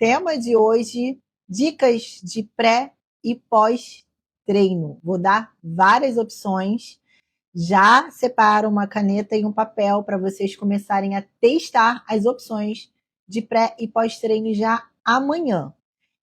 Tema de hoje, dicas de pré e pós-treino. Vou dar várias opções. Já separo uma caneta e um papel para vocês começarem a testar as opções de pré e pós-treino já amanhã.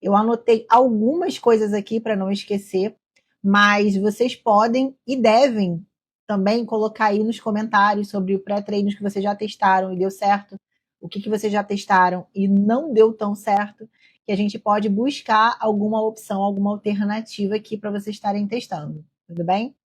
Eu anotei algumas coisas aqui para não esquecer, mas vocês podem e devem também colocar aí nos comentários sobre o pré-treino que vocês já testaram e deu certo, o que vocês já testaram e não deu tão certo, que a gente pode buscar alguma opção, alguma alternativa aqui para vocês estarem testando, tudo bem?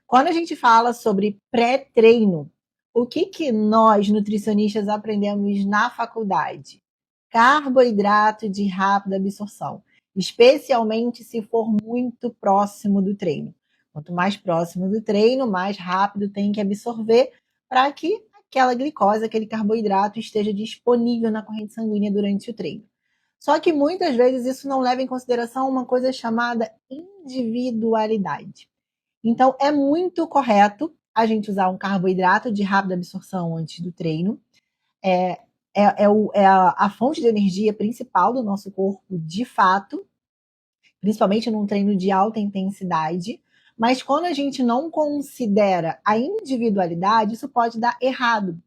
Quando a gente fala sobre pré-treino, o que nós, nutricionistas, aprendemos na faculdade? Carboidrato de rápida absorção, especialmente se for muito próximo do treino. Quanto mais próximo do treino, mais rápido tem que absorver para que aquela glicose, aquele carboidrato esteja disponível na corrente sanguínea durante o treino. Só que muitas vezes isso não leva em consideração uma coisa chamada individualidade. Então, é muito correto a gente usar um carboidrato de rápida absorção antes do treino. É a fonte de energia principal do nosso corpo, de fato, principalmente num treino de alta intensidade. Mas quando a gente não considera a individualidade, isso pode dar errado.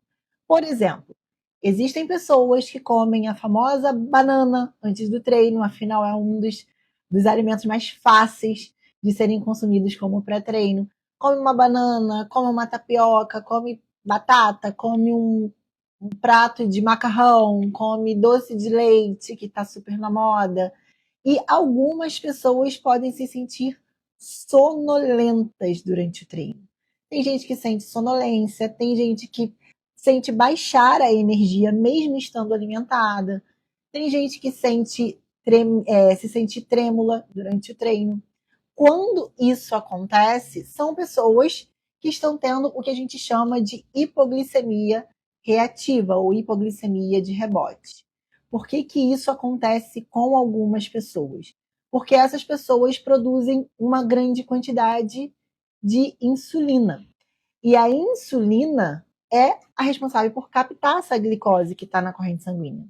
Por exemplo, existem pessoas que comem a famosa banana antes do treino, afinal é um dos alimentos mais fáceis de serem consumidos como pré-treino. Come uma banana, come uma tapioca, come batata, come um prato de macarrão, come doce de leite, que está super na moda. E algumas pessoas podem se sentir sonolentas durante o treino. Tem gente que sente sonolência, tem gente que sente baixar a energia mesmo estando alimentada. Tem gente que se sente trêmula durante o treino. Quando isso acontece, são pessoas que estão tendo o que a gente chama de hipoglicemia reativa ou hipoglicemia de rebote. Por que isso acontece com algumas pessoas? Porque essas pessoas produzem uma grande quantidade de insulina. E a insulina é a responsável por captar essa glicose que está na corrente sanguínea.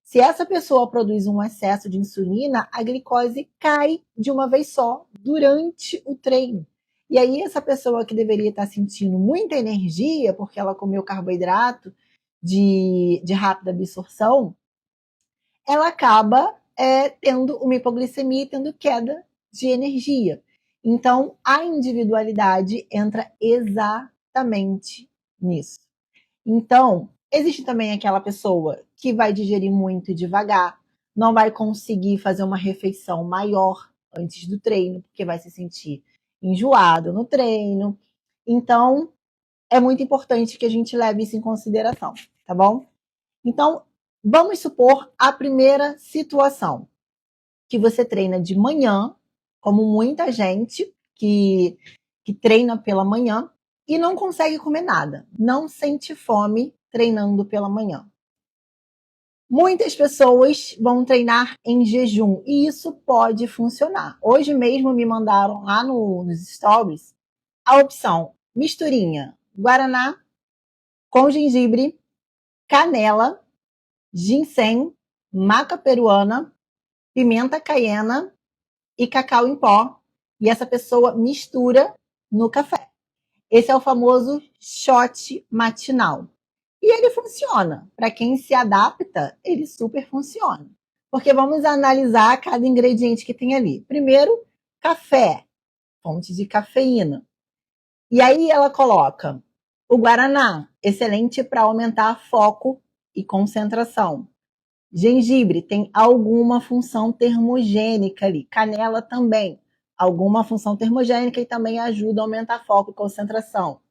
Se essa pessoa produz um excesso de insulina, a glicose cai de uma vez só durante o treino. E aí essa pessoa que deveria estar sentindo muita energia, porque ela comeu carboidrato de rápida absorção, ela acaba tendo uma hipoglicemia e tendo queda de energia. Então, a individualidade entra exatamente nisso. Então, existe também aquela pessoa que vai digerir muito devagar, não vai conseguir fazer uma refeição maior antes do treino, porque vai se sentir enjoado no treino. Então, é muito importante que a gente leve isso em consideração, tá bom? Então, vamos supor a primeira situação, que você treina de manhã, como muita gente que treina pela manhã e não consegue comer nada, não sente fome treinando pela manhã. Muitas pessoas vão treinar em jejum e isso pode funcionar. Hoje mesmo me mandaram lá nos stories a opção misturinha guaraná com gengibre, canela, ginseng, maca peruana, pimenta caiena e cacau em pó. E essa pessoa mistura no café. Esse é o famoso shot matinal. E ele funciona. Para quem se adapta, ele super funciona. Porque vamos analisar cada ingrediente que tem ali. Primeiro, café, fonte de cafeína. E aí ela coloca o guaraná, excelente para aumentar foco e concentração. Gengibre tem alguma função termogênica ali. Canela também, alguma função termogênica e também ajuda a aumentar foco e concentração.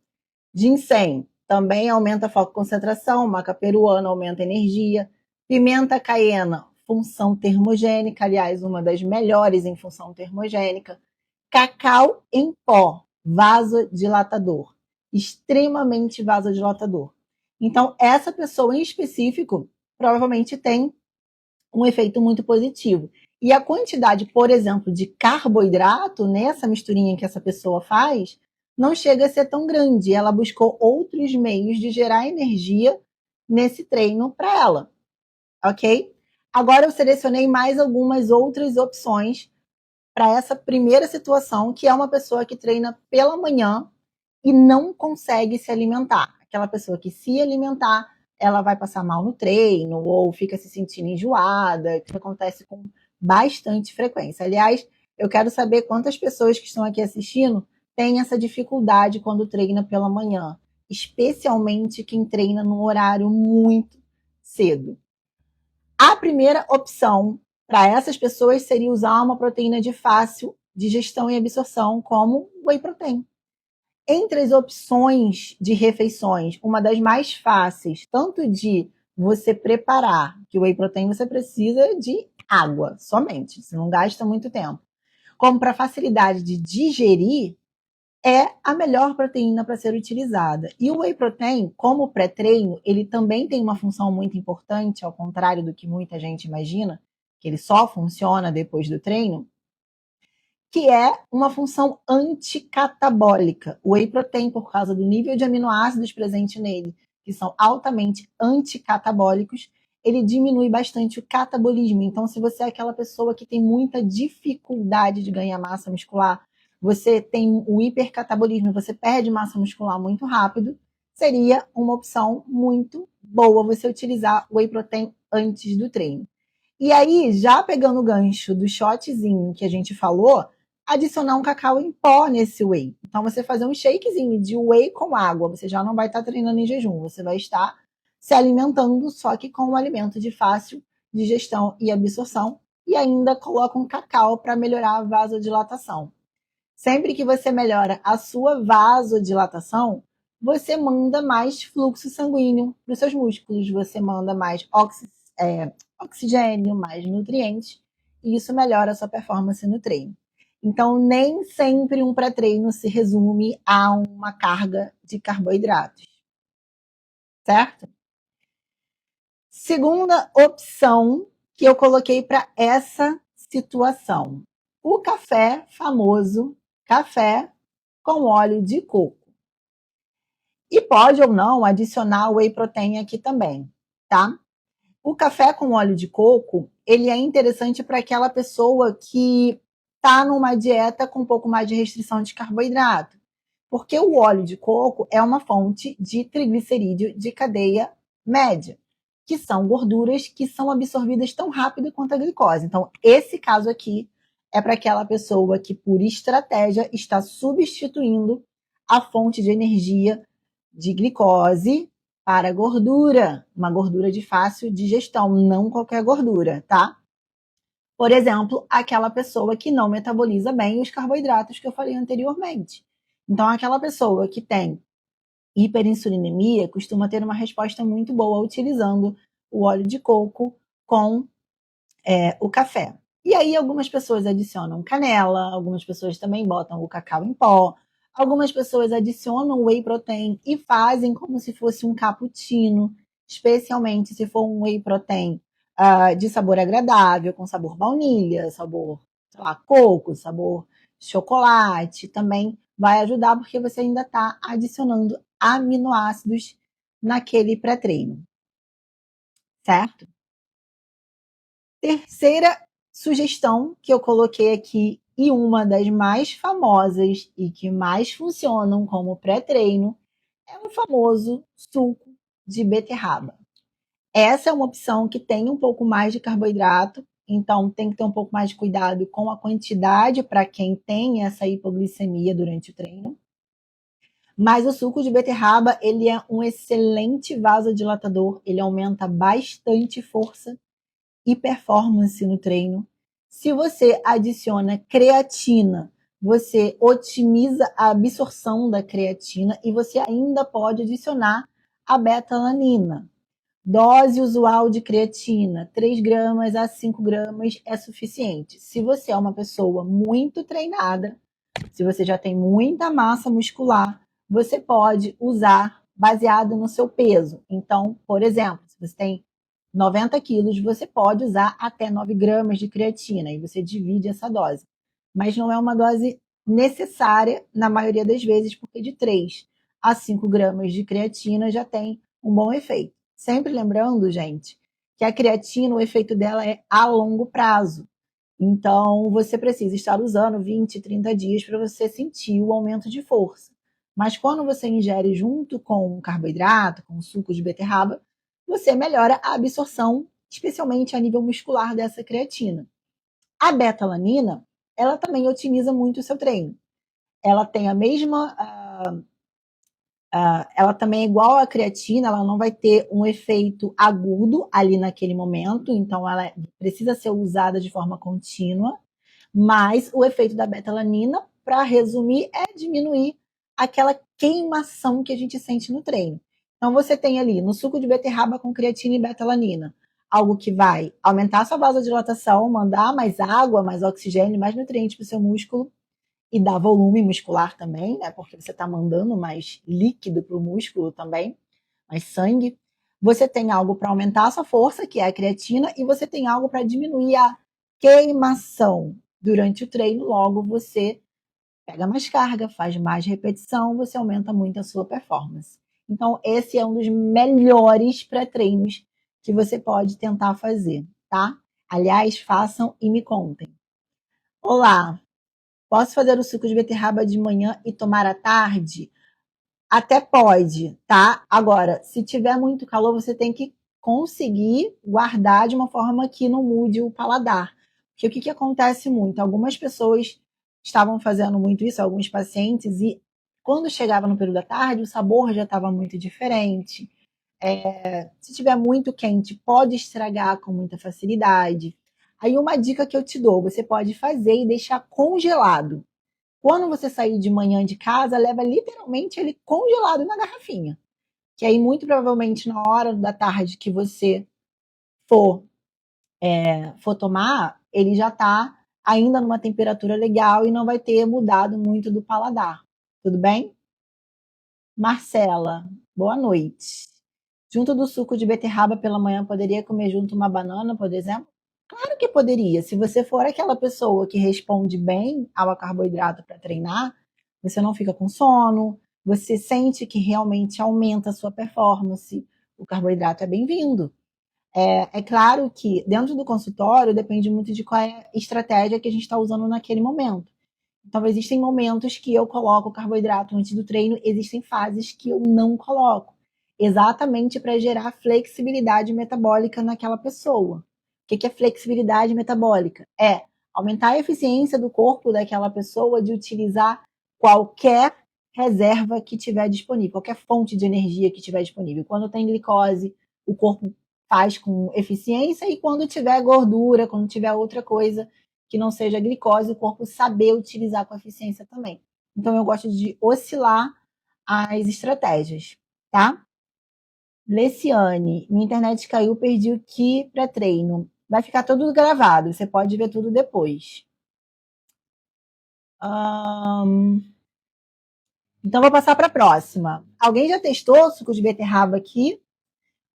Ginseng também aumenta foco e concentração. Maca peruana aumenta energia. Pimenta caiena, função termogênica, aliás, uma das melhores em função termogênica. Cacau em pó, vasodilatador, extremamente vasodilatador. Então, essa pessoa em específico provavelmente tem um efeito muito positivo. E a quantidade, por exemplo, de carboidrato nessa misturinha que essa pessoa faz não chega a ser tão grande. Ela buscou outros meios de gerar energia nesse treino para ela, ok? Agora eu selecionei mais algumas outras opções para essa primeira situação, que é uma pessoa que treina pela manhã e não consegue se alimentar. Aquela pessoa que se alimentar, ela vai passar mal no treino ou fica se sentindo enjoada, que acontece com bastante frequência. Aliás, eu quero saber quantas pessoas que estão aqui assistindo têm essa dificuldade quando treina pela manhã, especialmente quem treina num horário muito cedo. A primeira opção para essas pessoas seria usar uma proteína de fácil digestão e absorção, como whey protein. Entre as opções de refeições, uma das mais fáceis, tanto de você preparar, que o whey protein você precisa de água somente, você não gasta muito tempo, como para facilidade de digerir, é a melhor proteína para ser utilizada. E o whey protein, como pré-treino, ele também tem uma função muito importante, ao contrário do que muita gente imagina, que ele só funciona depois do treino, que é uma função anticatabólica. O whey protein, por causa do nível de aminoácidos presente nele, que são altamente anticatabólicos, ele diminui bastante o catabolismo. Então, se você é aquela pessoa que tem muita dificuldade de ganhar massa muscular, você tem o hipercatabolismo, você perde massa muscular muito rápido, seria uma opção muito boa você utilizar o whey protein antes do treino. E aí, já pegando o gancho do shotzinho que a gente falou, adicionar um cacau em pó nesse whey. Então, você fazer um shakezinho de whey com água, você já não vai estar treinando em jejum, você vai estar se alimentando, só que com um alimento de fácil digestão e absorção, e ainda coloca um cacau para melhorar a vasodilatação. Sempre que você melhora a sua vasodilatação, você manda mais fluxo sanguíneo para os seus músculos, você manda mais oxigênio, mais nutrientes, e isso melhora a sua performance no treino. Então, nem sempre um pré-treino se resume a uma carga de carboidratos, certo? Segunda opção que eu coloquei para essa situação: o café famoso, café com óleo de coco. E pode ou não adicionar whey protein aqui também, tá? O café com óleo de coco, ele é interessante para aquela pessoa que está numa dieta com um pouco mais de restrição de carboidrato. Porque o óleo de coco é uma fonte de triglicerídeo de cadeia média, que são gorduras que são absorvidas tão rápido quanto a glicose. Então, esse caso aqui é para aquela pessoa que, por estratégia, está substituindo a fonte de energia de glicose para gordura, uma gordura de fácil digestão, não qualquer gordura, tá? Por exemplo, aquela pessoa que não metaboliza bem os carboidratos que eu falei anteriormente. Então, aquela pessoa que tem hiperinsulinemia costuma ter uma resposta muito boa utilizando o óleo de coco com o café. E aí, algumas pessoas adicionam canela, algumas pessoas também botam o cacau em pó, algumas pessoas adicionam whey protein e fazem como se fosse um cappuccino, especialmente se for um whey protein de sabor agradável, com sabor baunilha, sabor, sei lá, coco, sabor chocolate, também vai ajudar porque você ainda está adicionando aminoácidos naquele pré-treino, certo? Terceira sugestão que eu coloquei aqui, e uma das mais famosas e que mais funcionam como pré-treino, é o famoso suco de beterraba. Essa é uma opção que tem um pouco mais de carboidrato, então tem que ter um pouco mais de cuidado com a quantidade para quem tem essa hipoglicemia durante o treino. Mas o suco de beterraba, ele é um excelente vasodilatador, ele aumenta bastante força e performance no treino. Se você adiciona creatina, você otimiza a absorção da creatina e você ainda pode adicionar a beta-alanina. Dose usual de creatina, 3 gramas a 5 gramas é suficiente. Se você é uma pessoa muito treinada, se você já tem muita massa muscular, você pode usar baseado no seu peso. Então, por exemplo, se você tem 90 quilos, você pode usar até 9 gramas de creatina e você divide essa dose. Mas não é uma dose necessária na maioria das vezes, porque de 3 a 5 gramas de creatina já tem um bom efeito. Sempre lembrando, gente, que a creatina, o efeito dela é a longo prazo. Então, você precisa estar usando 20, 30 dias para você sentir o aumento de força. Mas quando você ingere junto com carboidrato, com suco de beterraba, você melhora a absorção, especialmente a nível muscular dessa creatina. A betalanina, ela também otimiza muito o seu treino. Ela tem a mesma ela também é igual à creatina, ela não vai ter um efeito agudo ali naquele momento, então ela precisa ser usada de forma contínua, mas o efeito da betalanina, para resumir, é diminuir aquela queimação que a gente sente no treino. Então você tem ali no suco de beterraba com creatina e betalanina, algo que vai aumentar a sua vasodilatação, mandar mais água, mais oxigênio, mais nutrientes para o seu músculo, e dá volume muscular também, né? Porque você está mandando mais líquido para o músculo também, mais sangue. Você tem algo para aumentar a sua força, que é a creatina, e você tem algo para diminuir a queimação durante o treino. Logo, você pega mais carga, faz mais repetição, você aumenta muito a sua performance. Então, esse é um dos melhores pré-treinos que você pode tentar fazer, tá? Aliás, façam e me contem. Olá, posso fazer o suco de beterraba de manhã e tomar à tarde? Até pode, tá? Agora, se tiver muito calor, você tem que conseguir guardar de uma forma que não mude o paladar. Porque o que acontece muito? Algumas pessoas estavam fazendo muito isso, alguns pacientes, e quando chegava no período da tarde, o sabor já estava muito diferente. Se tiver muito quente, pode estragar com muita facilidade. Aí uma dica que eu te dou, você pode fazer e deixar congelado. Quando você sair de manhã de casa, leva literalmente ele congelado na garrafinha. Que aí, muito provavelmente, na hora da tarde que você for, for tomar, ele já está ainda numa temperatura legal e não vai ter mudado muito do paladar. Tudo bem? Marcela, boa noite. Junto do suco de beterraba pela manhã, poderia comer junto uma banana, por exemplo? Claro que poderia. Se você for aquela pessoa que responde bem ao carboidrato para treinar, você não fica com sono, você sente que realmente aumenta a sua performance, o carboidrato é bem-vindo. É claro que dentro do consultório depende muito de qual é a estratégia que a gente está usando naquele momento. Então, existem momentos que eu coloco carboidrato antes do treino, existem fases que eu não coloco, exatamente para gerar flexibilidade metabólica naquela pessoa. O que é flexibilidade metabólica? É aumentar a eficiência do corpo daquela pessoa de utilizar qualquer reserva que tiver disponível, qualquer fonte de energia que tiver disponível. Quando tem glicose, o corpo faz com eficiência, e quando tiver gordura, quando tiver outra coisa que não seja glicose, o corpo saber utilizar com eficiência também. Então eu gosto de oscilar as estratégias, tá? Leciane, minha internet caiu, perdi o que pré-treino. Vai ficar tudo gravado, você pode ver tudo depois. Então vou passar para a próxima. Alguém já testou suco de beterraba aqui?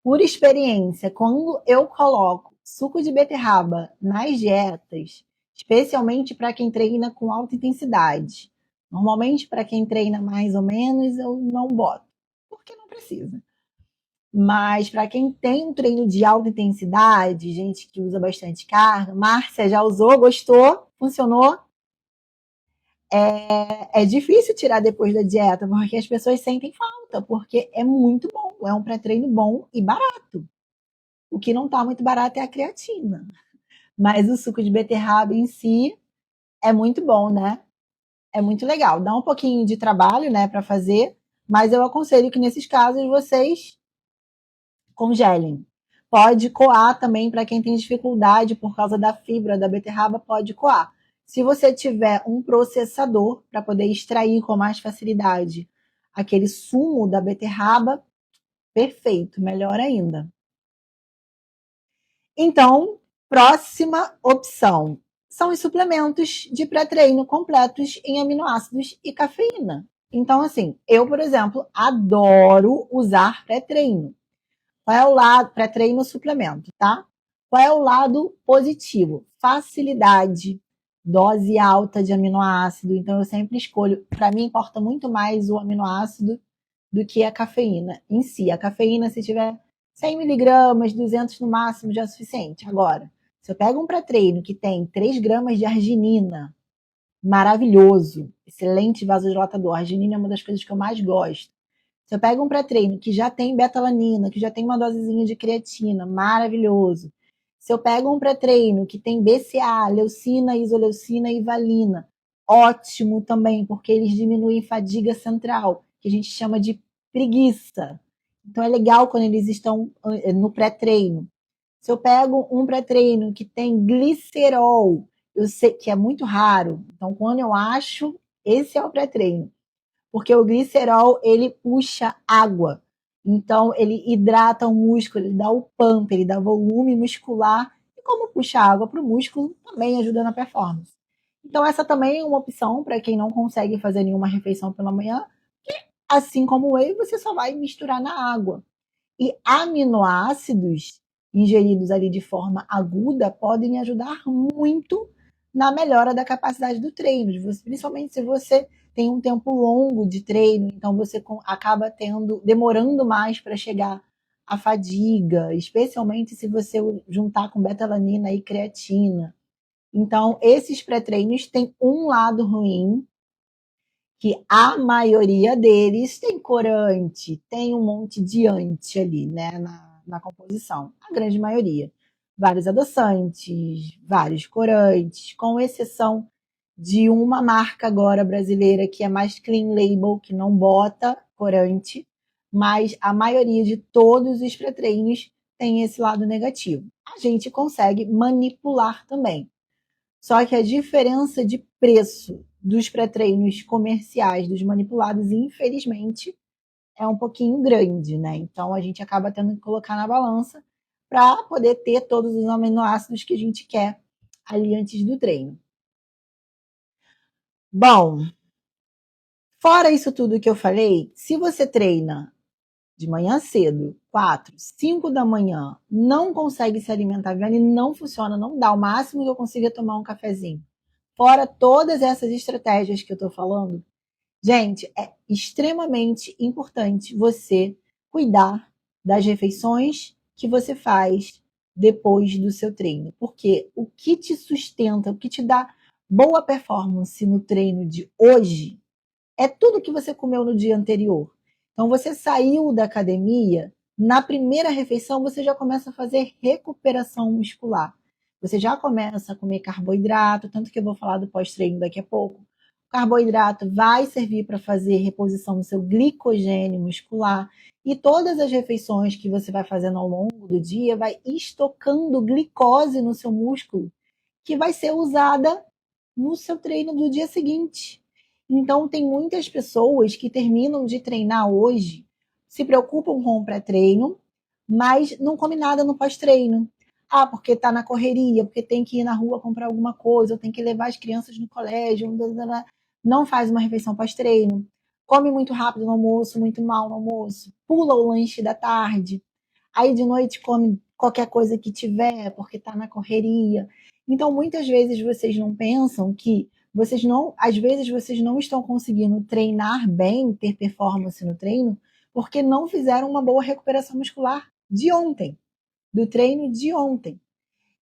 Por experiência, quando eu coloco suco de beterraba nas dietas, especialmente para quem treina com alta intensidade, normalmente para quem treina mais ou menos, eu não boto, porque não precisa. Mas para quem tem um treino de alta intensidade, gente que usa bastante carga, Márcia já usou, gostou, funcionou? É difícil tirar depois da dieta, porque as pessoas sentem falta, porque é muito bom, é um pré-treino bom e barato. O que não está muito barato é a creatina. Mas o suco de beterraba em si é muito bom, né? É muito legal. Dá um pouquinho de trabalho, né, para fazer, mas eu aconselho que nesses casos vocês congelem. Pode coar também para quem tem dificuldade por causa da fibra da beterraba, pode coar. Se você tiver um processador para poder extrair com mais facilidade aquele sumo da beterraba, perfeito, melhor ainda. Então, próxima opção são os suplementos de pré-treino completos em aminoácidos e cafeína. Então, assim, eu, por exemplo, adoro usar pré-treino. Qual é o lado pré-treino suplemento, tá? Qual é o lado positivo? Facilidade, dose alta de aminoácido. Então, eu sempre escolho. Para mim, importa muito mais o aminoácido do que a cafeína em si. A cafeína, se tiver 100 miligramas, 200 no máximo já é suficiente. Agora, se eu pego um pré-treino que tem 3 gramas de arginina, maravilhoso, excelente vasodilatador. A arginina é uma das coisas que eu mais gosto. Se eu pego um pré-treino que já tem betalanina, que já tem uma dosezinha de creatina, maravilhoso. Se eu pego um pré-treino que tem BCA, leucina, isoleucina e valina, ótimo também, porque eles diminuem fadiga central, que a gente chama de preguiça. Então é legal quando eles estão no pré-treino. Se eu pego um pré-treino que tem glicerol, eu sei que é muito raro. Então, quando eu acho, esse é o pré-treino. Porque o glicerol, ele puxa água. Então, ele hidrata o músculo, ele dá o pump, ele dá volume muscular. E como puxa água para o músculo, também ajuda na performance. Então, essa também é uma opção para quem não consegue fazer nenhuma refeição pela manhã. Que, assim como o whey, você só vai misturar na água. E aminoácidos ingeridos ali de forma aguda podem ajudar muito na melhora da capacidade do treino, principalmente se você tem um tempo longo de treino, então você acaba demorando mais para chegar à fadiga, especialmente se você juntar com betalanina e creatina. Então, esses pré-treinos têm um lado ruim, que a maioria deles tem corante, tem um monte de ante ali, né, na composição. A grande maioria. Vários adoçantes, vários corantes, com exceção de uma marca agora brasileira que é mais clean label, que não bota corante, mas a maioria de todos os pré-treinos tem esse lado negativo. A gente consegue manipular também. Só que a diferença de preço dos pré-treinos comerciais, dos manipulados, infelizmente, é um pouquinho grande, né? Então a gente acaba tendo que colocar na balança para poder ter todos os aminoácidos que a gente quer ali antes do treino. Bom, fora isso tudo que eu falei, se você treina de manhã cedo, 4, 5 da manhã, não consegue se alimentar bem, não funciona, não dá. O máximo que eu consigo é tomar um cafezinho. Fora todas essas estratégias que eu estou falando, gente, é extremamente importante você cuidar das refeições que você faz depois do seu treino. Porque o que te sustenta, o que te dá boa performance no treino de hoje é tudo que você comeu no dia anterior. Então, você saiu da academia, na primeira refeição você já começa a fazer recuperação muscular. Você já começa a comer carboidrato, tanto que eu vou falar do pós-treino daqui a pouco. O carboidrato vai servir para fazer reposição do seu glicogênio muscular. E todas as refeições que você vai fazendo ao longo do dia vai estocando glicose no seu músculo, que vai ser usada no seu treino do dia seguinte. Então, tem muitas pessoas que terminam de treinar hoje, se preocupam com o pré-treino, mas não come nada no pós-treino. Ah, porque tá na correria, porque tem que ir na rua comprar alguma coisa, ou tem que levar as crianças no colégio, não faz uma refeição pós-treino, come muito rápido no almoço, muito mal no almoço, pula o lanche da tarde, aí de noite come qualquer coisa que tiver, porque tá na correria. Então, muitas vezes vocês não pensam que às vezes vocês não estão conseguindo treinar bem, ter performance no treino, porque não fizeram uma boa recuperação muscular de ontem, do treino de ontem.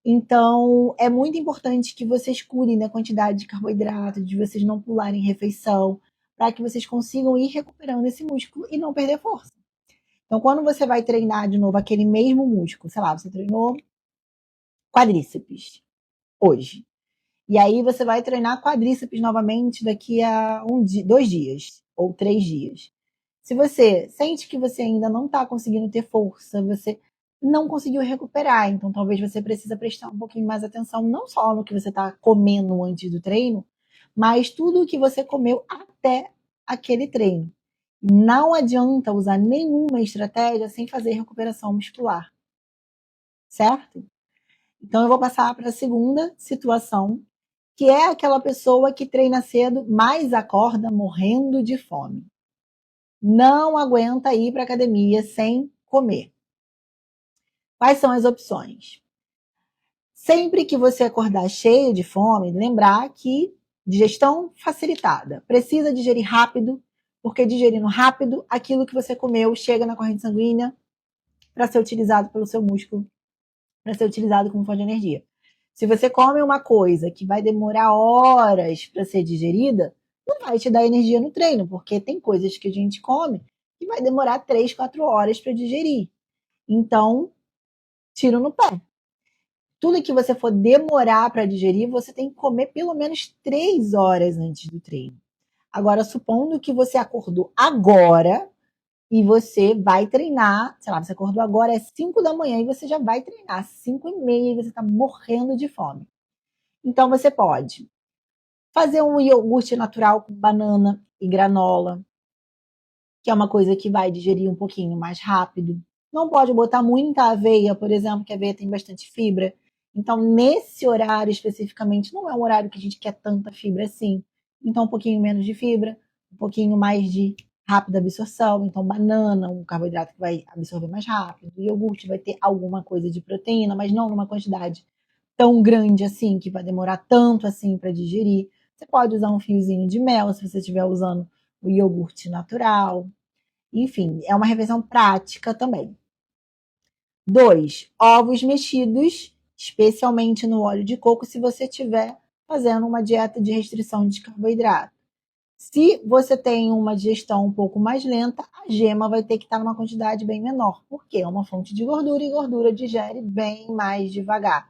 Então, é muito importante que vocês cuidem da quantidade de carboidrato, de vocês não pularem refeição, para que vocês consigam ir recuperando esse músculo e não perder força. Então, quando você vai treinar de novo aquele mesmo músculo, sei lá, você treinou quadríceps hoje. E aí você vai treinar quadríceps novamente daqui a 2 dias ou 3 dias. Se você sente que você ainda não está conseguindo ter força, você não conseguiu recuperar, então talvez você precisa prestar um pouquinho mais atenção, não só no que você está comendo antes do treino, mas tudo o que você comeu até aquele treino. Não adianta usar nenhuma estratégia sem fazer recuperação muscular, certo? Então eu vou passar para a segunda situação, que é aquela pessoa que treina cedo, mas acorda morrendo de fome. Não aguenta ir para a academia sem comer. Quais são as opções? Sempre que você acordar cheio de fome, lembrar que digestão facilitada. Precisa digerir rápido, porque digerindo rápido, aquilo que você comeu chega na corrente sanguínea para ser utilizado pelo seu músculo, para ser utilizado como fonte de energia. Se você come uma coisa que vai demorar horas para ser digerida, não vai te dar energia no treino, porque tem coisas que a gente come que vai demorar 3, 4 horas para digerir. Então, tiro no pé. Tudo que você for demorar para digerir, você tem que comer pelo menos 3 horas antes do treino. Agora, supondo que você acordou agora e você vai treinar, sei lá, você acordou agora, é 5 da manhã e você já vai treinar, 5h30 e você está morrendo de fome. Então, você pode fazer um iogurte natural com banana e granola, que é uma coisa que vai digerir um pouquinho mais rápido. Não pode botar muita aveia, por exemplo, que a aveia tem bastante fibra. Então, nesse horário especificamente, não é um horário que a gente quer tanta fibra assim. Então, um pouquinho menos de fibra, um pouquinho mais de rápida absorção. Então, banana, um carboidrato que vai absorver mais rápido. O iogurte vai ter alguma coisa de proteína, mas não numa quantidade tão grande assim, que vai demorar tanto assim para digerir. Você pode usar um fiozinho de mel se você estiver usando o iogurte natural. Enfim, é uma refeição prática também. 2. Ovos mexidos, especialmente no óleo de coco, se você estiver fazendo uma dieta de restrição de carboidrato. Se você tem uma digestão um pouco mais lenta, a gema vai ter que estar numa quantidade bem menor, porque é uma fonte de gordura e gordura digere bem mais devagar.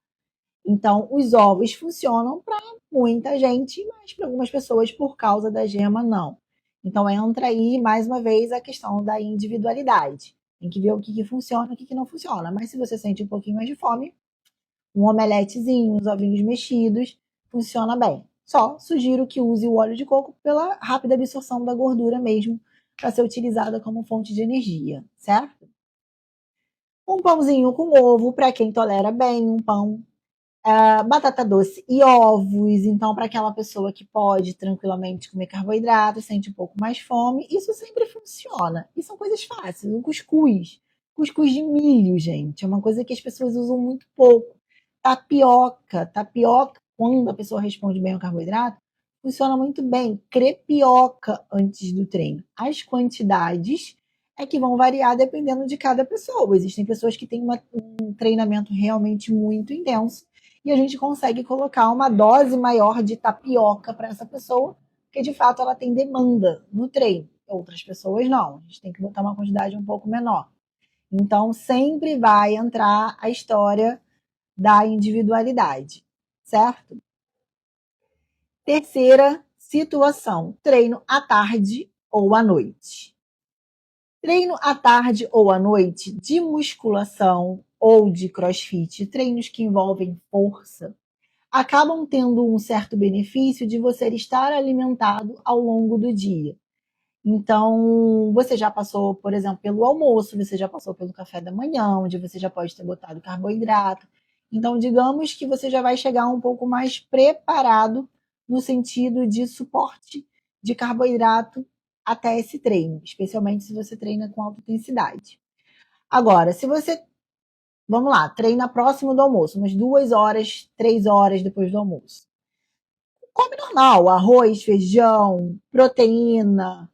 Então, os ovos funcionam para muita gente, mas para algumas pessoas, por causa da gema, não. Então, entra aí, mais uma vez, a questão da individualidade. Tem que ver o que funciona e o que não funciona. Mas se você sente um pouquinho mais de fome, um omeletezinho, uns ovinhos mexidos, funciona bem. Só sugiro que use o óleo de coco pela rápida absorção da gordura mesmo, para ser utilizada como fonte de energia, certo? Um pãozinho com ovo, para quem tolera bem, um pão batata doce e ovos. Então, para aquela pessoa que pode tranquilamente comer carboidrato, sente um pouco mais fome, isso sempre funciona. E são coisas fáceis. O cuscuz. Cuscuz de milho, gente. É uma coisa que as pessoas usam muito pouco. Tapioca. Tapioca, quando a pessoa responde bem ao carboidrato, funciona muito bem. Crepioca antes do treino. As quantidades é que vão variar dependendo de cada pessoa. Existem pessoas que têm um treinamento realmente muito intenso e a gente consegue colocar uma dose maior de tapioca para essa pessoa, porque de fato ela tem demanda no treino. Outras pessoas não, a gente tem que botar uma quantidade um pouco menor. Então sempre vai entrar a história da individualidade, certo? Terceira situação, treino à tarde ou à noite. Treino à tarde ou à noite de musculação ou de crossfit, treinos que envolvem força, acabam tendo um certo benefício de você estar alimentado ao longo do dia. Então, você já passou, por exemplo, pelo almoço, você já passou pelo café da manhã, onde você já pode ter botado carboidrato. Então, digamos que você já vai chegar um pouco mais preparado no sentido de suporte de carboidrato até esse treino, especialmente se você treina com alta intensidade. Agora, se você, vamos lá, treina próximo do almoço, umas 2 horas, 3 horas depois do almoço. Come normal, arroz, feijão, proteína,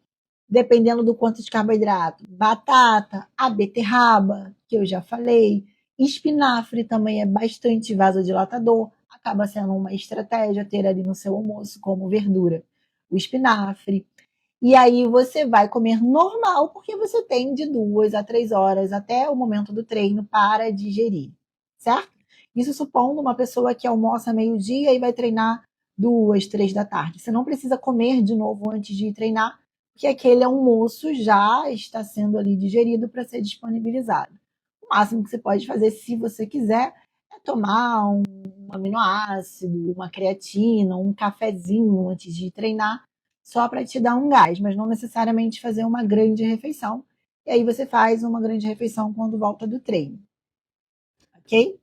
dependendo do quanto de carboidrato. Batata, a beterraba, que eu já falei. Espinafre também é bastante vasodilatador. Acaba sendo uma estratégia ter ali no seu almoço como verdura o espinafre. E aí você vai comer normal, porque você tem de 2 a 3 horas até o momento do treino para digerir, certo? Isso supondo uma pessoa que almoça meio-dia e vai treinar 2, 3 da tarde. Você não precisa comer de novo antes de ir treinar, porque aquele almoço já está sendo ali digerido para ser disponibilizado. O máximo que você pode fazer, se você quiser, é tomar um aminoácido, uma creatina, um cafezinho antes de treinar, só para te dar um gás, mas não necessariamente fazer uma grande refeição. E aí você faz uma grande refeição quando volta do treino. Ok?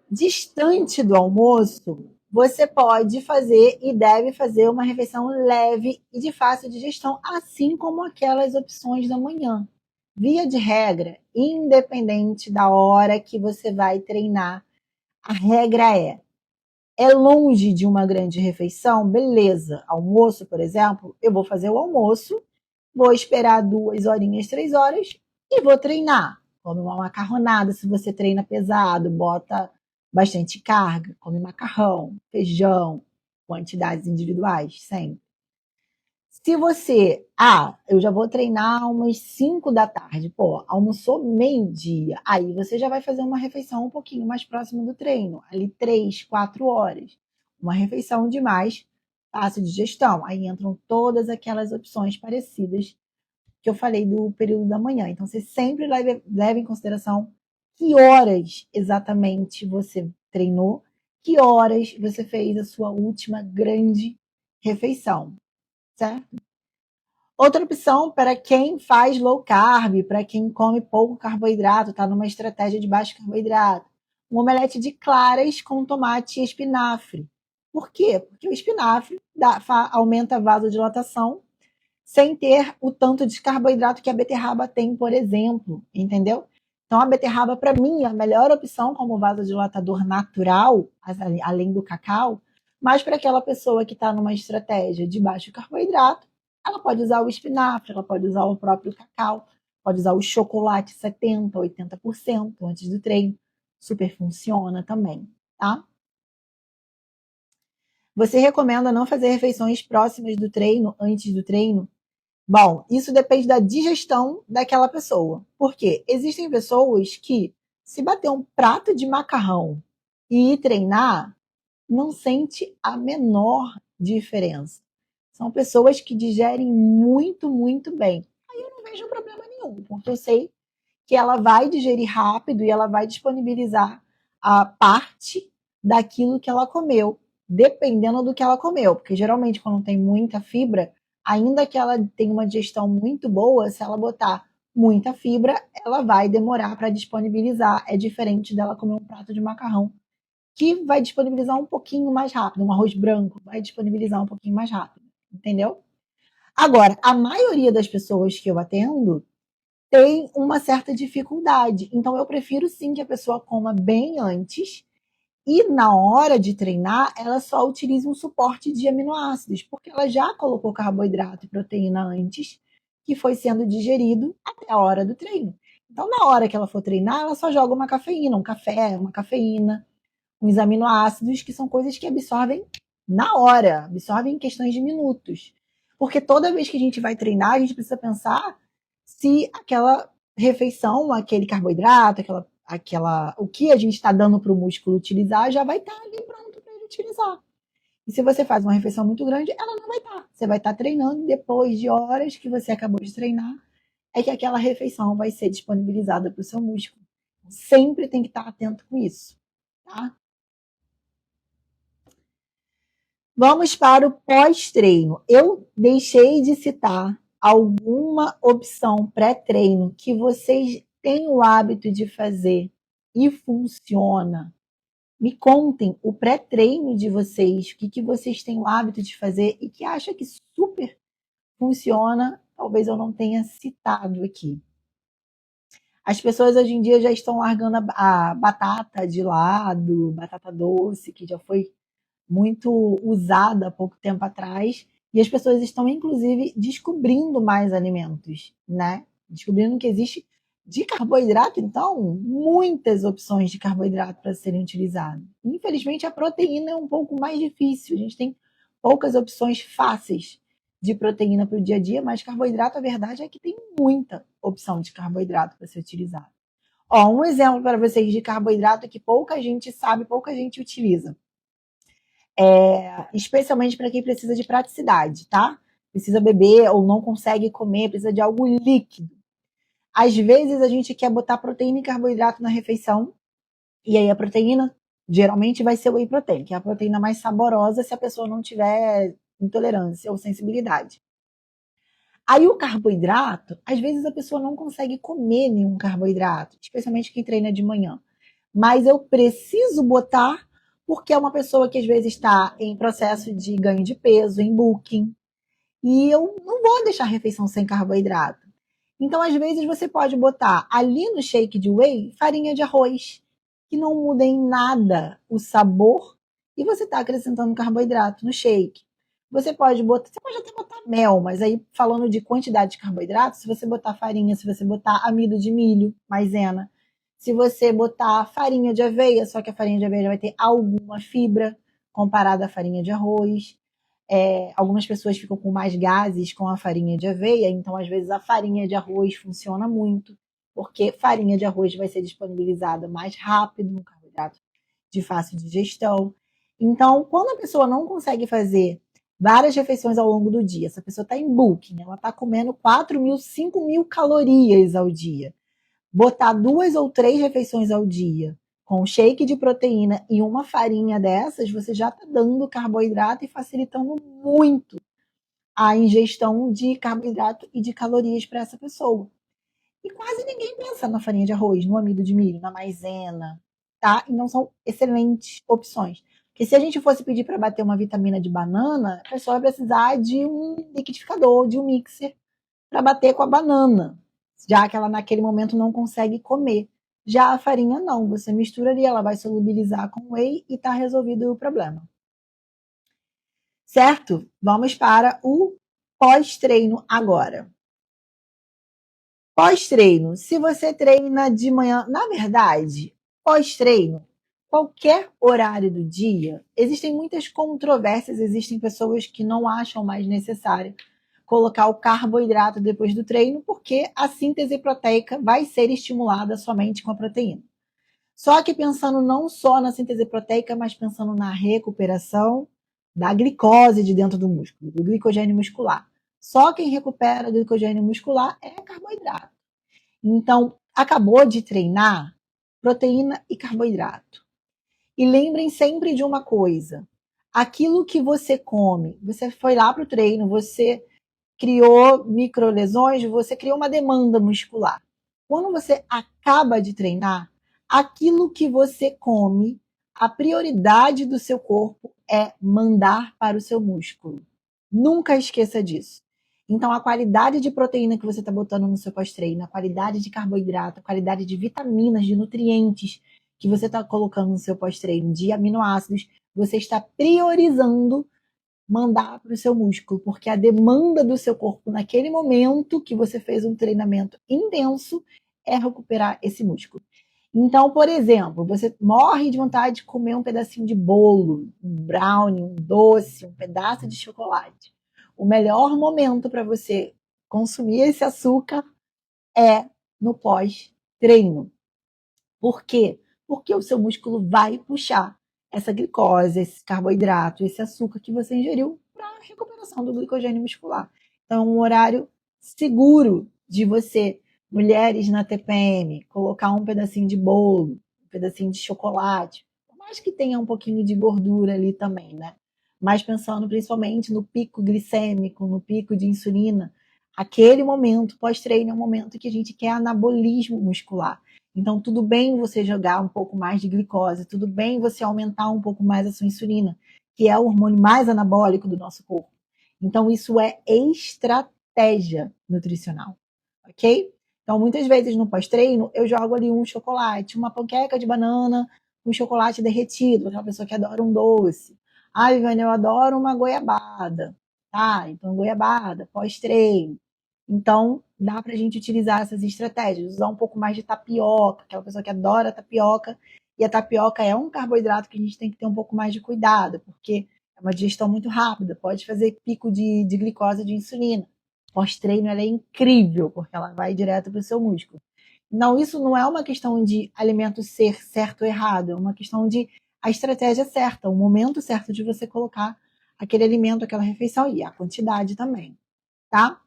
Distante do almoço, você pode fazer e deve fazer uma refeição leve e de fácil digestão, assim como aquelas opções da manhã. Via de regra, independente da hora que você vai treinar, a regra é longe de uma grande refeição, beleza. Almoço, por exemplo, eu vou fazer o almoço, vou esperar 2 horinhas, 3 horas e vou treinar. come uma macarronada se você treina pesado, bota bastante carga, come macarrão, feijão, quantidades individuais, sempre. Se você, eu já vou treinar umas 5 da tarde, pô, almoçou meio-dia, aí você já vai fazer uma refeição um pouquinho mais próximo do treino, ali 3, 4 horas. Uma refeição de mais fácil de digestão. Aí entram todas aquelas opções parecidas que eu falei do período da manhã. Então, você sempre leve em consideração que horas exatamente você treinou, que horas você fez a sua última grande refeição, certo? Outra opção para quem faz low carb, para quem come pouco carboidrato, está numa estratégia de baixo carboidrato. Um omelete de claras com tomate e espinafre. Por quê? Porque o espinafre aumenta a vasodilatação sem ter o tanto de carboidrato que a beterraba tem, por exemplo, entendeu? Então a beterraba, para mim, é a melhor opção como vasodilatador natural, além do cacau, mas para aquela pessoa que está numa estratégia de baixo carboidrato, ela pode usar o espinafre, ela pode usar o próprio cacau, pode usar o chocolate 70%, 80% antes do treino. Super funciona também, tá? Você recomenda não fazer refeições próximas do treino, antes do treino? Bom, isso depende da digestão daquela pessoa. Por quê? Existem pessoas que, se bater um prato de macarrão e ir treinar, não sente a menor diferença. São pessoas que digerem muito, muito bem. Aí eu não vejo problema nenhum, porque eu sei que ela vai digerir rápido e ela vai disponibilizar a parte daquilo que ela comeu, dependendo do que ela comeu. Porque geralmente, quando tem muita fibra, ainda que ela tenha uma digestão muito boa, se ela botar muita fibra, ela vai demorar para disponibilizar. É diferente dela comer um prato de macarrão, que vai disponibilizar um pouquinho mais rápido. Um arroz branco vai disponibilizar um pouquinho mais rápido. Entendeu? Agora, a maioria das pessoas que eu atendo tem uma certa dificuldade. Então, eu prefiro sim que a pessoa coma bem antes e na hora de treinar, ela só utilize um suporte de aminoácidos, porque ela já colocou carboidrato e proteína antes, que foi sendo digerido até a hora do treino. Então, na hora que ela for treinar, ela só joga uma cafeína, um café, uma cafeína, uns aminoácidos, que são coisas que absorvem na hora, absorvem em questões de minutos. Porque toda vez que a gente vai treinar, a gente precisa pensar se aquela refeição, aquele carboidrato, o que a gente está dando para o músculo utilizar já vai estar ali pronto para ele utilizar. E se você faz uma refeição muito grande, ela não vai estar. Você vai estar treinando depois de horas que você acabou de treinar, é que aquela refeição vai ser disponibilizada para o seu músculo. Sempre tem que estar atento com isso, tá? Vamos para o pós-treino. Eu deixei de citar alguma opção pré-treino que vocês têm o hábito de fazer e funciona. Me contem o pré-treino de vocês, o que vocês têm o hábito de fazer e que acha que super funciona. Talvez eu não tenha citado aqui. As pessoas hoje em dia já estão largando a batata de lado, batata doce, que já foi muito usada há pouco tempo atrás, e as pessoas estão, inclusive, descobrindo mais alimentos, né? Descobrindo que existe de carboidrato, então, muitas opções de carboidrato para serem utilizadas. Infelizmente, a proteína é um pouco mais difícil, a gente tem poucas opções fáceis de proteína para o dia a dia, mas carboidrato, a verdade é que tem muita opção de carboidrato para ser utilizado. Ó, um exemplo para vocês de carboidrato que pouca gente sabe, pouca gente utiliza. Especialmente para quem precisa de praticidade, tá? Precisa beber ou não consegue comer, precisa de algo líquido. Às vezes a gente quer botar proteína e carboidrato na refeição, e aí a proteína geralmente vai ser o whey protein, que é a proteína mais saborosa se a pessoa não tiver intolerância ou sensibilidade. Aí o carboidrato, às vezes a pessoa não consegue comer nenhum carboidrato, especialmente quem treina de manhã. Mas eu preciso botar porque é uma pessoa que às vezes está em processo de ganho de peso, em booking, e eu não vou deixar a refeição sem carboidrato. Então, às vezes, você pode botar ali no shake de whey farinha de arroz, que não muda em nada o sabor, e você está acrescentando carboidrato no shake. Você pode até botar mel, mas aí falando de quantidade de carboidrato, se você botar farinha, se você botar amido de milho, maisena, se você botar farinha de aveia, só que a farinha de aveia vai ter alguma fibra comparada à farinha de arroz. Algumas pessoas ficam com mais gases com a farinha de aveia, então às vezes a farinha de arroz funciona muito, porque farinha de arroz vai ser disponibilizada mais rápido, um carboidrato de fácil digestão. Então, quando a pessoa não consegue fazer várias refeições ao longo do dia, essa pessoa está em bulking, ela está comendo 4.000, 5.000 calorias ao dia, botar 2 ou 3 refeições ao dia com shake de proteína e uma farinha dessas, você já está dando carboidrato e facilitando muito a ingestão de carboidrato e de calorias para essa pessoa. E quase ninguém pensa na farinha de arroz, no amido de milho, na maisena, tá? E não são excelentes opções. Porque se a gente fosse pedir para bater uma vitamina de banana, a pessoa vai precisar de um liquidificador, de um mixer, para bater com a banana, já que ela naquele momento não consegue comer. Já a farinha não, você mistura ali, ela vai solubilizar com whey e está resolvido o problema. Certo? Vamos para o pós-treino agora. Pós-treino, se você treina de manhã, na verdade, pós-treino, qualquer horário do dia, existem muitas controvérsias, existem pessoas que não acham mais necessário colocar o carboidrato depois do treino, porque a síntese proteica vai ser estimulada somente com a proteína. Só que pensando não só na síntese proteica, mas pensando na recuperação da glicose de dentro do músculo, do glicogênio muscular. Só quem recupera glicogênio muscular é carboidrato. Então, acabou de treinar, proteína e carboidrato. E lembrem sempre de uma coisa: aquilo que você come, você foi lá para o treino, você criou microlesões, você criou uma demanda muscular. Quando você acaba de treinar, aquilo que você come, a prioridade do seu corpo é mandar para o seu músculo. Nunca esqueça disso. Então, a qualidade de proteína que você está botando no seu pós-treino, a qualidade de carboidrato, a qualidade de vitaminas, de nutrientes que você está colocando no seu pós-treino, de aminoácidos, você está priorizando mandar para o seu músculo, porque a demanda do seu corpo naquele momento que você fez um treinamento intenso é recuperar esse músculo. Então, por exemplo, você morre de vontade de comer um pedacinho de bolo, um brownie, um doce, um pedaço de chocolate. O melhor momento para você consumir esse açúcar é no pós-treino. Por quê? Porque o seu músculo vai puxar essa glicose, esse carboidrato, esse açúcar que você ingeriu para a recuperação do glicogênio muscular. Então, um horário seguro de você, mulheres na TPM, colocar um pedacinho de bolo, um pedacinho de chocolate, por mais que tenha um pouquinho de gordura ali também, né? Mas pensando principalmente no pico glicêmico, no pico de insulina, aquele momento pós-treino é um momento que a gente quer anabolismo muscular. Então, tudo bem você jogar um pouco mais de glicose, tudo bem você aumentar um pouco mais a sua insulina, que é o hormônio mais anabólico do nosso corpo. Então, isso é estratégia nutricional, ok? Então, muitas vezes no pós-treino, eu jogo ali um chocolate, uma panqueca de banana, um chocolate derretido, aquela pessoa que adora um doce. Ah, Ivana, eu adoro uma goiabada. Tá, então goiabada, pós-treino. Então, dá para a gente utilizar essas estratégias, usar um pouco mais de tapioca, que é uma pessoa que adora tapioca, e a tapioca é um carboidrato que a gente tem que ter um pouco mais de cuidado, porque é uma digestão muito rápida, pode fazer pico de glicose, de insulina. Pós-treino ela é incrível, porque ela vai direto para o seu músculo. Não, isso não é uma questão de alimento ser certo ou errado, é uma questão de a estratégia certa, o momento certo de você colocar aquele alimento, aquela refeição e a quantidade também, tá?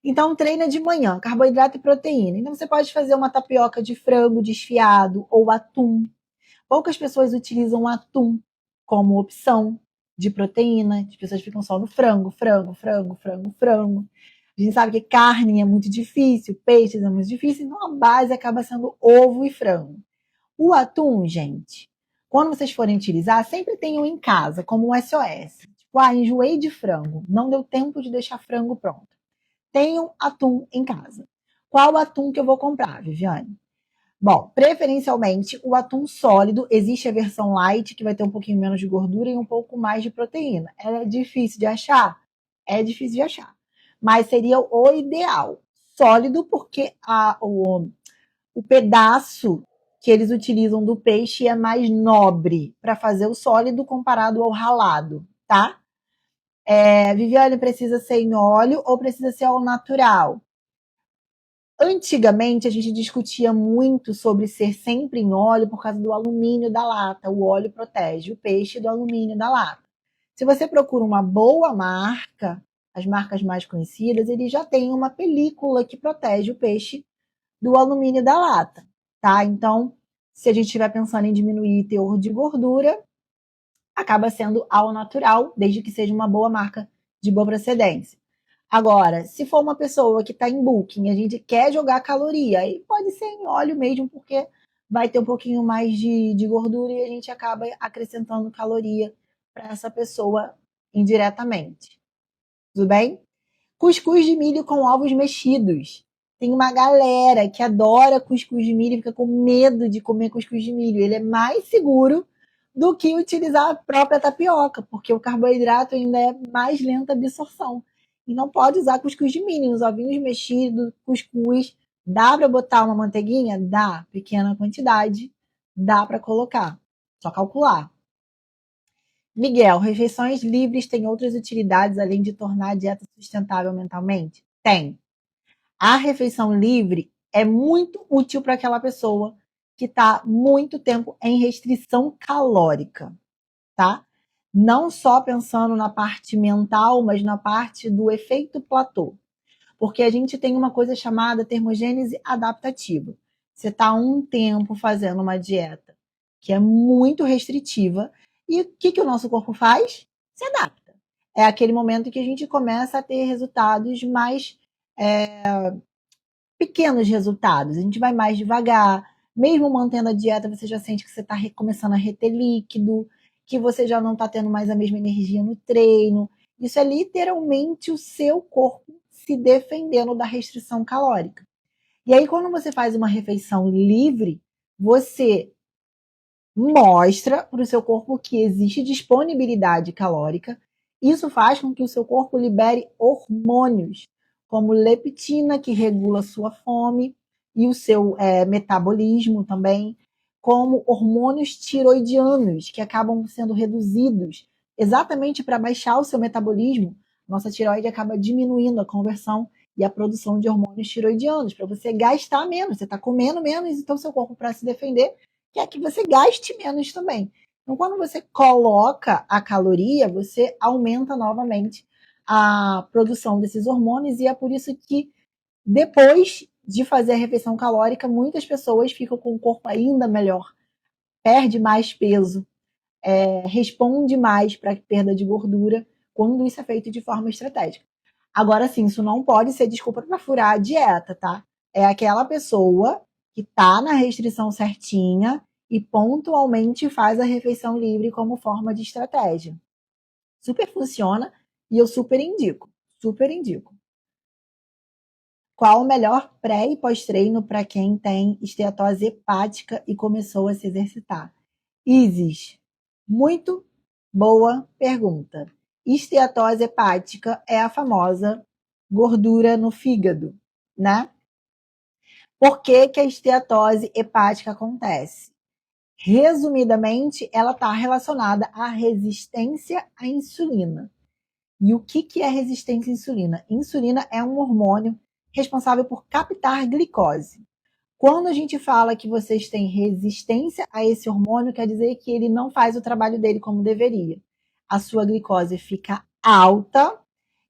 Então, treina de manhã, carboidrato e proteína. Então, você pode fazer uma tapioca de frango desfiado ou atum. Poucas pessoas utilizam atum como opção de proteína. As pessoas ficam só no frango, frango, frango, frango, frango. A gente sabe que carne é muito difícil, peixes é muito difícil, então a base acaba sendo ovo e frango. O atum, gente, quando vocês forem utilizar, sempre tenham em casa, como um SOS. Tipo, enjoei de frango, não deu tempo de deixar frango pronto. Tenham atum em casa. Qual atum que eu vou comprar, Viviane? Bom, preferencialmente o atum sólido. Existe a versão light, que vai ter um pouquinho menos de gordura e um pouco mais de proteína. Ela é difícil de achar? É difícil de achar. Mas seria o ideal. Sólido, porque o pedaço que eles utilizam do peixe é mais nobre para fazer o sólido comparado ao ralado, tá? Viviane, precisa ser em óleo ou precisa ser ao natural? Antigamente a gente discutia muito sobre ser sempre em óleo por causa do alumínio da lata. O óleo protege o peixe do alumínio da lata. Se você procura uma boa marca, as marcas mais conhecidas, ele já tem uma película que protege o peixe do alumínio da lata, tá? Então, se a gente estiver pensando em diminuir o teor de gordura, acaba sendo ao natural, desde que seja uma boa marca de boa procedência. Agora, se for uma pessoa que está em booking, a gente quer jogar caloria, aí pode ser em óleo mesmo, porque vai ter um pouquinho mais de gordura e a gente acaba acrescentando caloria para essa pessoa indiretamente. Tudo bem? Cuscuz de milho com ovos mexidos. Tem uma galera que adora cuscuz de milho e fica com medo de comer cuscuz de milho. Ele é mais seguro do que utilizar a própria tapioca, porque o carboidrato ainda é mais lenta a absorção. E não pode usar cuscuz de milho, os ovinhos mexidos, cuscuz. Dá para botar uma manteiguinha? Dá, pequena quantidade, dá para colocar. Só calcular. Miguel, refeições livres têm outras utilidades além de tornar a dieta sustentável mentalmente? Tem. A refeição livre é muito útil para aquela pessoa que está muito tempo em restrição calórica, tá? Não só pensando na parte mental, mas na parte do efeito platô. Porque a gente tem uma coisa chamada termogênese adaptativa. Você está um tempo fazendo uma dieta que é muito restritiva e o que o nosso corpo faz? Se adapta. É aquele momento que a gente começa a ter resultados mais pequenos resultados. A gente vai mais devagar. Mesmo mantendo a dieta, você já sente que você está começando a reter líquido, que você já não está tendo mais a mesma energia no treino. Isso é literalmente o seu corpo se defendendo da restrição calórica. E aí, quando você faz uma refeição livre, você mostra para o seu corpo que existe disponibilidade calórica. Isso faz com que o seu corpo libere hormônios, como leptina, que regula a sua fome, e o seu metabolismo também, como hormônios tiroidianos, que acabam sendo reduzidos exatamente para baixar o seu metabolismo. Nossa tiroide acaba diminuindo a conversão e a produção de hormônios tiroidianos, para você gastar menos. Você está comendo menos, então seu corpo, para se defender, quer que você gaste menos também. Então, quando você coloca a caloria, você aumenta novamente a produção desses hormônios, e é por isso que depois de fazer a refeição calórica, muitas pessoas ficam com o corpo ainda melhor, perde mais peso, responde mais para a perda de gordura, quando isso é feito de forma estratégica. Agora sim, isso não pode ser desculpa para furar a dieta, tá? É aquela pessoa que tá na restrição certinha e pontualmente faz a refeição livre como forma de estratégia. Super funciona e eu super indico. Super indico. Qual o melhor pré e pós-treino para quem tem esteatose hepática e começou a se exercitar? Isis, muito boa pergunta. Esteatose hepática é a famosa gordura no fígado, né? Por que a esteatose hepática acontece? Resumidamente, ela está relacionada à resistência à insulina. E o que é resistência à insulina? Insulina é um hormônio responsável por captar glicose. Quando a gente fala que vocês têm resistência a esse hormônio, quer dizer que ele não faz o trabalho dele como deveria. A sua glicose fica alta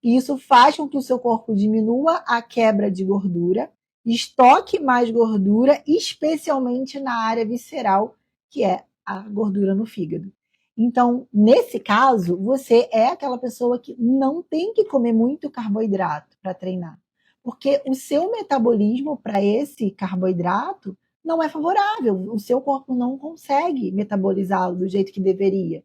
e isso faz com que o seu corpo diminua a quebra de gordura, estoque mais gordura, especialmente na área visceral, que é a gordura no fígado. Então, nesse caso, você é aquela pessoa que não tem que comer muito carboidrato para treinar, porque o seu metabolismo para esse carboidrato não é favorável, o seu corpo não consegue metabolizá-lo do jeito que deveria.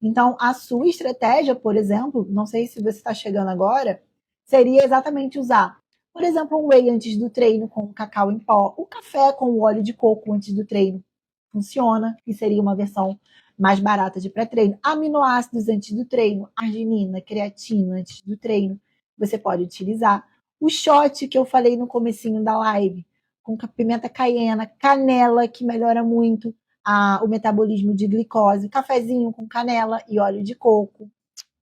Então, a sua estratégia, por exemplo, não sei se você está chegando agora, seria exatamente usar Por exemplo, um whey antes do treino com cacau em pó, o café com o óleo de coco antes do treino funciona, e seria uma versão mais barata de pré-treino. Aminoácidos antes do treino, arginina, creatina antes do treino, você pode utilizar. O shot que eu falei no comecinho da live, com pimenta caiena, canela, que melhora muito o metabolismo de glicose, cafezinho com canela e óleo de coco,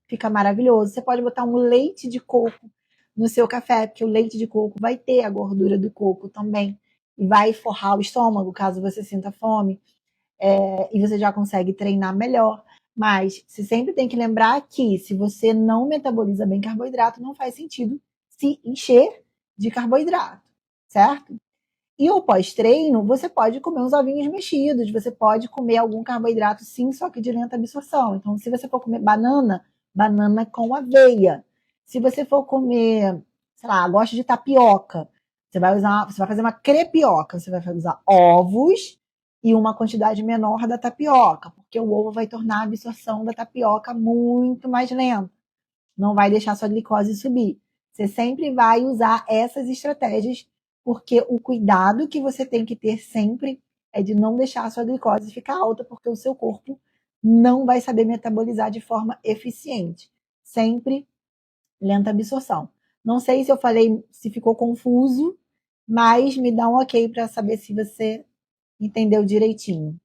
fica maravilhoso. Você pode botar um leite de coco no seu café, porque o leite de coco vai ter a gordura do coco também, e vai forrar o estômago, caso você sinta fome, e você já consegue treinar melhor. Mas você sempre tem que lembrar que se você não metaboliza bem carboidrato, não faz sentido se encher de carboidrato, certo? E o pós-treino, você pode comer uns ovinhos mexidos, você pode comer algum carboidrato sim, só que de lenta absorção. Então, se você for comer banana, banana com aveia. Se você for comer, sei lá, gosta de tapioca, você vai fazer uma crepioca, você vai usar ovos e uma quantidade menor da tapioca, porque o ovo vai tornar a absorção da tapioca muito mais lenta. Não vai deixar sua glicose subir. Você sempre vai usar essas estratégias, porque o cuidado que você tem que ter sempre é de não deixar a sua glicose ficar alta, porque o seu corpo não vai saber metabolizar de forma eficiente. Sempre lenta absorção. Não sei se eu falei, se ficou confuso, mas me dá um ok para saber se você entendeu direitinho.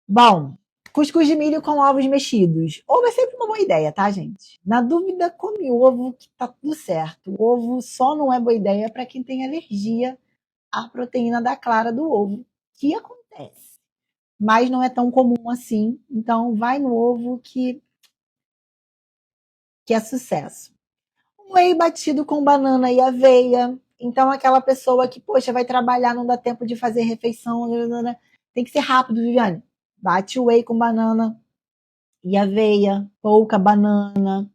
Bom, cuscuz de milho com ovos mexidos. Ovo é sempre uma boa ideia, tá, gente? Na dúvida, come ovo que tá tudo certo. O ovo só não é boa ideia para quem tem alergia à proteína da clara do ovo, que acontece. Mas não é tão comum assim. Então, vai no ovo que é sucesso. Um whey batido com banana e aveia. Então, aquela pessoa que, poxa, vai trabalhar, não dá tempo de fazer refeição, tem que ser rápido, Viviane. Bate o whey com banana e aveia, pouca banana,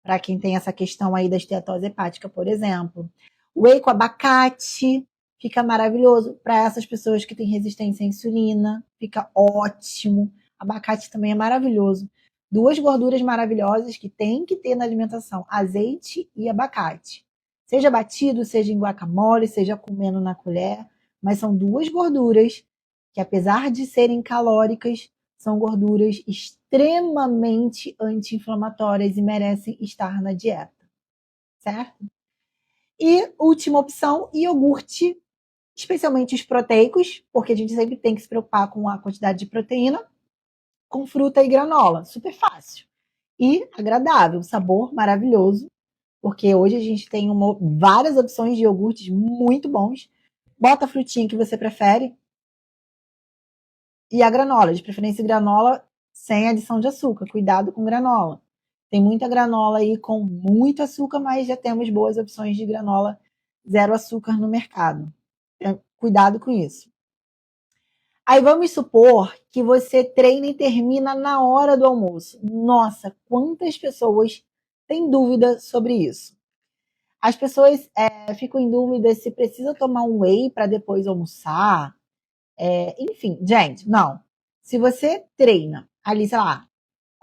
para quem tem essa questão aí da esteatose hepática, por exemplo. Whey com abacate, fica maravilhoso para essas pessoas que têm resistência à insulina, fica ótimo. Abacate também é maravilhoso. Duas gorduras maravilhosas que tem que ter na alimentação: azeite e abacate. Seja batido, seja em guacamole, seja comendo na colher, mas são duas gorduras que, apesar de serem calóricas, são gorduras extremamente anti-inflamatórias e merecem estar na dieta, certo? E última opção, iogurte, especialmente os proteicos, porque a gente sempre tem que se preocupar com a quantidade de proteína, com fruta e granola, super fácil. E agradável, sabor maravilhoso, porque hoje a gente tem várias opções de iogurtes muito bons. Bota a frutinha que você prefere, e a granola, de preferência granola sem adição de açúcar. Cuidado com granola. Tem muita granola aí com muito açúcar, mas já temos boas opções de granola zero açúcar no mercado. Cuidado com isso. Aí vamos supor que você treina e termina na hora do almoço. Nossa, quantas pessoas têm dúvida sobre isso? As pessoas ficam em dúvida se precisa tomar um whey para depois almoçar. Enfim, gente, não. Se você treina ali, sei lá,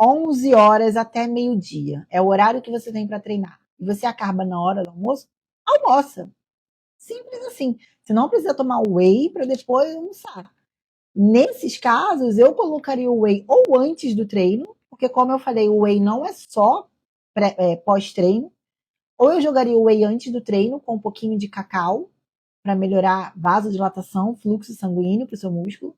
11 horas até meio-dia, é o horário que você tem para treinar, e você acaba na hora do almoço, almoça. Simples assim. Você não precisa tomar whey para depois almoçar. Nesses casos, eu colocaria o whey ou antes do treino, porque como eu falei, o whey não é só pós-treino, ou eu jogaria o whey antes do treino com um pouquinho de cacau para melhorar vasodilatação, fluxo sanguíneo para o seu músculo.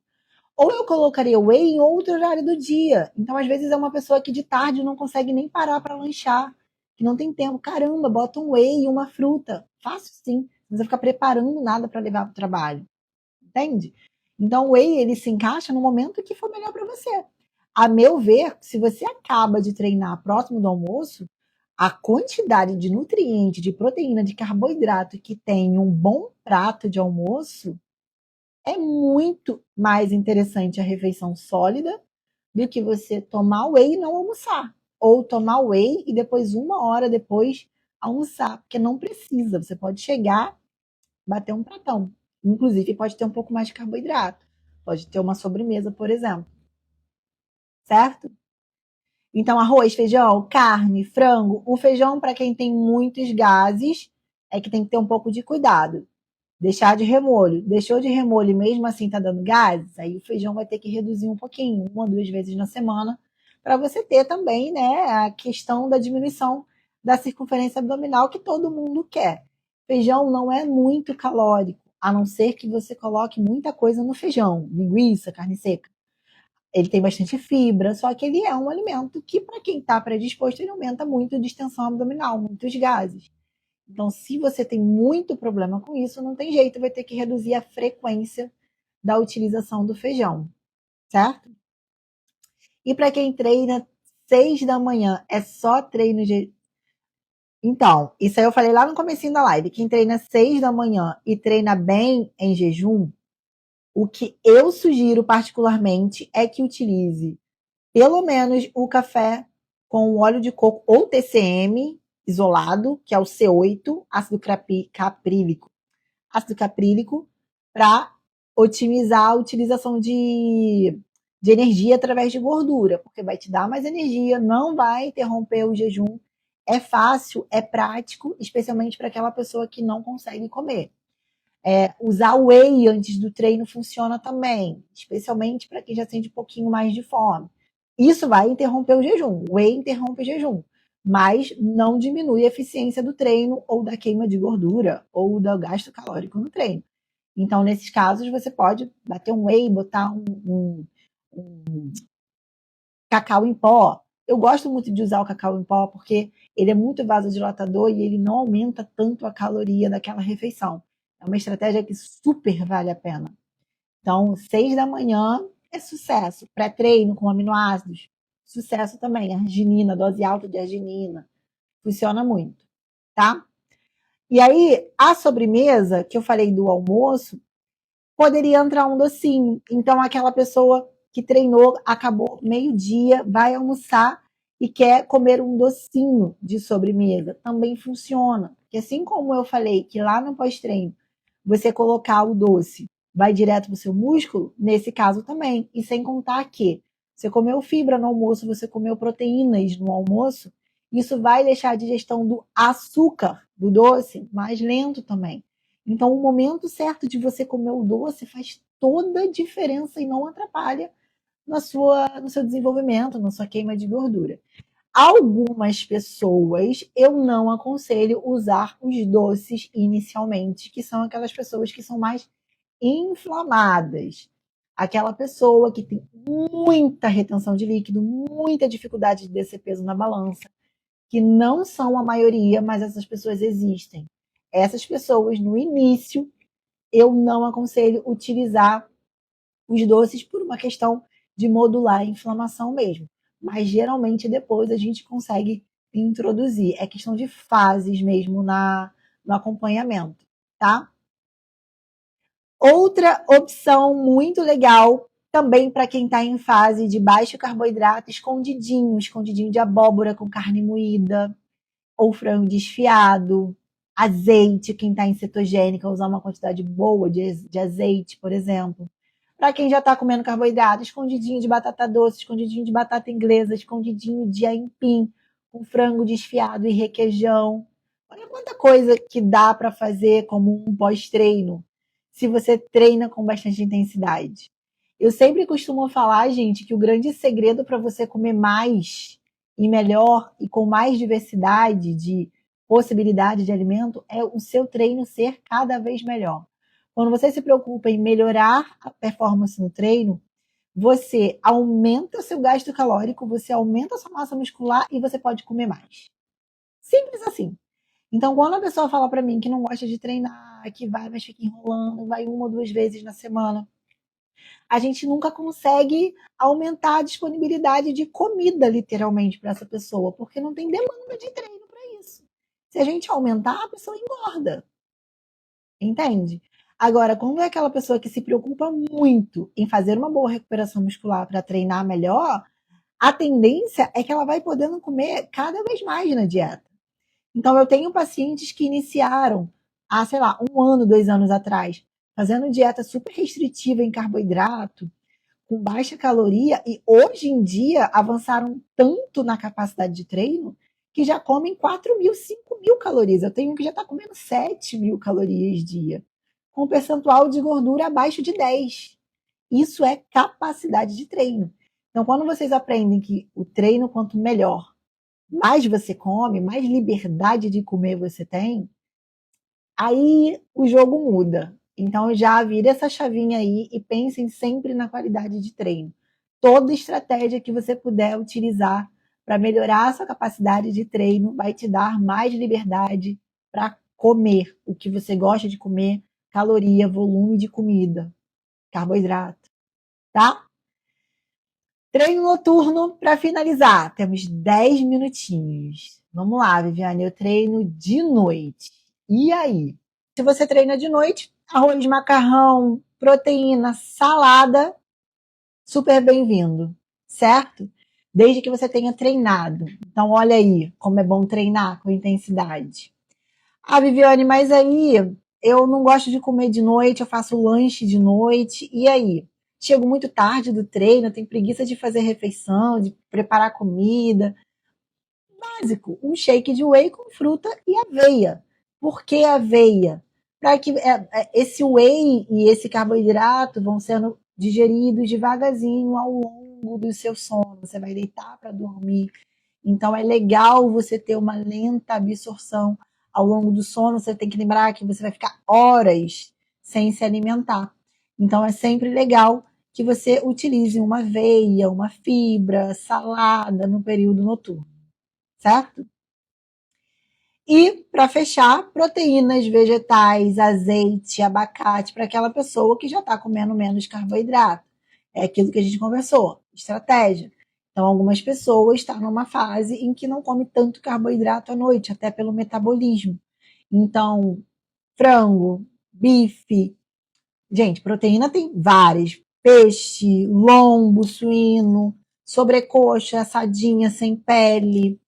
Ou eu colocaria whey em outro horário do dia. Então, às vezes, é uma pessoa que de tarde não consegue nem parar para lanchar, que não tem tempo. Caramba, bota um whey e uma fruta. Fácil sim. Não precisa ficar preparando nada para levar para o trabalho. Entende? Então, o whey, ele se encaixa no momento que for melhor para você. A meu ver, se você acaba de treinar próximo do almoço, a quantidade de nutriente, de proteína, de carboidrato que tem um bom prato de almoço é muito mais interessante a refeição sólida do que você tomar whey e não almoçar. Ou tomar whey e depois, uma hora depois, almoçar. Porque não precisa. Você pode chegar, bater um pratão. Inclusive, pode ter um pouco mais de carboidrato. Pode ter uma sobremesa, por exemplo. Certo? Então, arroz, feijão, carne, frango. O feijão, para quem tem muitos gases, é que tem que ter um pouco de cuidado. Deixar de remolho. Deixou de remolho e mesmo assim tá dando gases, aí o feijão vai ter que reduzir um pouquinho, 1 ou 2 vezes na semana, para você ter também, né, a questão da diminuição da circunferência abdominal que todo mundo quer. Feijão não é muito calórico, a não ser que você coloque muita coisa no feijão, linguiça, carne seca. Ele tem bastante fibra, só que ele é um alimento que, para quem está predisposto, ele aumenta muito a distensão abdominal, muitos gases. Então, se você tem muito problema com isso, não tem jeito, vai ter que reduzir a frequência da utilização do feijão, certo? E para quem treina 6 da manhã, é só treino de. Então, isso aí eu falei lá no comecinho da live. Quem treina 6 da manhã e treina bem em jejum, o que eu sugiro particularmente é que utilize pelo menos o café com óleo de coco ou TCM isolado, que é o C8, ácido caprílico, para otimizar a utilização de energia através de gordura, porque vai te dar mais energia, não vai interromper o jejum. É fácil, é prático, especialmente para aquela pessoa que não consegue comer. Usar whey antes do treino funciona também, especialmente para quem já sente um pouquinho mais de fome. Isso vai interromper o jejum. O whey interrompe o jejum, mas não diminui a eficiência do treino ou da queima de gordura ou do gasto calórico no treino. Então, nesses casos, você pode bater um whey, botar um cacau em pó. Eu gosto muito de usar o cacau em pó porque ele é muito vasodilatador e ele não aumenta tanto a caloria daquela refeição. É uma estratégia que super vale a pena. Então, 6 da manhã é sucesso. Pré-treino com aminoácidos, sucesso também. Arginina, dose alta de arginina, funciona muito, tá? E aí, a sobremesa, que eu falei do almoço, poderia entrar um docinho. Então, aquela pessoa que treinou, acabou meio-dia, vai almoçar e quer comer um docinho de sobremesa, também funciona. Porque assim como eu falei que lá no pós-treino você colocar o doce vai direto para o seu músculo, nesse caso também. E sem contar que você comeu fibra no almoço, você comeu proteínas no almoço, isso vai deixar a digestão do açúcar do doce mais lento também. Então, o momento certo de você comer o doce faz toda a diferença e não atrapalha no seu desenvolvimento, na sua queima de gordura. Algumas pessoas eu não aconselho usar os doces inicialmente, que são aquelas pessoas que são mais inflamadas. Aquela pessoa que tem muita retenção de líquido, muita dificuldade de descer peso na balança, que não são a maioria, mas essas pessoas existem. Essas pessoas, no início, eu não aconselho utilizar os doces por uma questão de modular a inflamação mesmo. Mas geralmente depois a gente consegue introduzir. É questão de fases mesmo no acompanhamento, tá? Outra opção muito legal também para quem está em fase de baixo carboidrato, escondidinho de abóbora com carne moída, ou frango desfiado, azeite, quem está em cetogênica, usar uma quantidade boa de azeite, por exemplo. Para quem já está comendo carboidrato, escondidinho de batata doce, escondidinho de batata inglesa, escondidinho de aipim, com frango desfiado e requeijão. Olha quanta coisa que dá para fazer como um pós-treino, se você treina com bastante intensidade. Eu sempre costumo falar, gente, que o grande segredo para você comer mais e melhor e com mais diversidade de possibilidade de alimento é o seu treino ser cada vez melhor. Quando você se preocupa em melhorar a performance no treino, você aumenta o seu gasto calórico, você aumenta a sua massa muscular e você pode comer mais. Simples assim. Então, quando a pessoa fala para mim que não gosta de treinar, que vai, mas fica enrolando, vai 1 ou 2 vezes na semana, a gente nunca consegue aumentar a disponibilidade de comida, literalmente, para essa pessoa, porque não tem demanda de treino para isso. Se a gente aumentar, a pessoa engorda. Entende? Agora, quando é aquela pessoa que se preocupa muito em fazer uma boa recuperação muscular para treinar melhor, a tendência é que ela vai podendo comer cada vez mais na dieta. Então, eu tenho pacientes que iniciaram há, sei lá, 1 ano, 2 anos atrás, fazendo dieta super restritiva em carboidrato, com baixa caloria, e hoje em dia avançaram tanto na capacidade de treino que já comem 4.000, 5.000 calorias. Eu tenho um que já está comendo 7.000 calorias dia, com um percentual de gordura abaixo de 10. Isso é capacidade de treino. Então, quando vocês aprendem que o treino, quanto melhor, mais você come, mais liberdade de comer você tem, aí o jogo muda. Então já vira essa chavinha aí e pensem sempre na qualidade de treino. Toda estratégia que você puder utilizar para melhorar a sua capacidade de treino vai te dar mais liberdade para comer o que você gosta de comer, caloria, volume de comida, carboidrato, tá? Treino noturno para finalizar. Temos 10 minutinhos. Vamos lá, Viviane, eu treino de noite. E aí? Se você treina de noite, arroz, macarrão, proteína, salada, super bem-vindo, certo? Desde que você tenha treinado. Então, olha aí como é bom treinar com intensidade. Ah, Viviane, mas aí eu não gosto de comer de noite, eu faço lanche de noite. E aí? Chego muito tarde do treino, tenho preguiça de fazer refeição, de preparar comida. Básico, um shake de whey com fruta e aveia. Por que aveia? Para que esse whey e esse carboidrato vão sendo digeridos devagarzinho ao longo do seu sono. Você vai deitar para dormir. Então é legal você ter uma lenta absorção ao longo do sono. Você tem que lembrar que você vai ficar horas sem se alimentar. Então é sempre legal que você utilize uma aveia, uma fibra, salada no período noturno, certo? E, para fechar, proteínas vegetais, azeite, abacate, para aquela pessoa que já está comendo menos carboidrato. É aquilo que a gente conversou, estratégia. Então, algumas pessoas estão numa fase em que não come tanto carboidrato à noite, até pelo metabolismo. Então, frango, bife. Gente, proteína tem várias. Peixe, lombo, suíno, sobrecoxa, assadinha sem pele,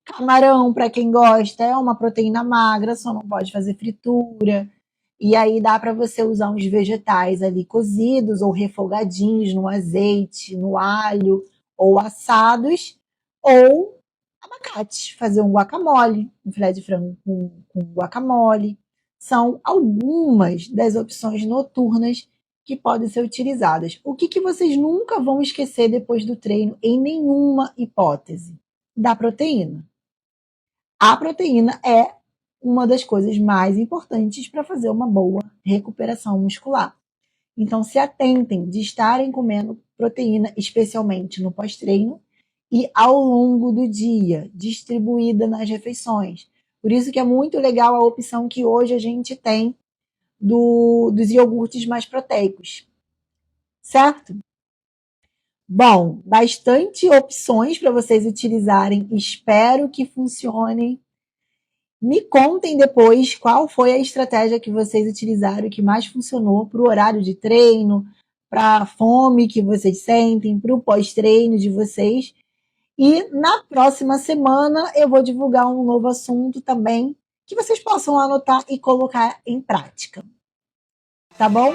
camarão, para quem gosta, é uma proteína magra, só não pode fazer fritura. E aí dá para você usar uns vegetais ali cozidos ou refogadinhos no azeite, no alho, ou assados, ou abacate, fazer um guacamole, um filé de frango com guacamole. São algumas das opções noturnas que podem ser utilizadas. O que vocês nunca vão esquecer depois do treino, em nenhuma hipótese? Da proteína. A proteína é uma das coisas mais importantes para fazer uma boa recuperação muscular. Então, se atentem de estarem comendo proteína, especialmente no pós-treino e ao longo do dia, distribuída nas refeições. Por isso que é muito legal a opção que hoje a gente tem dos iogurtes mais proteicos, certo? Bom, bastante opções para vocês utilizarem. Espero que funcionem. Me contem depois qual foi a estratégia que vocês utilizaram que mais funcionou para o horário de treino, para a fome que vocês sentem, para o pós-treino de vocês. E na próxima semana eu vou divulgar um novo assunto também que vocês possam anotar e colocar em prática. Tá bom?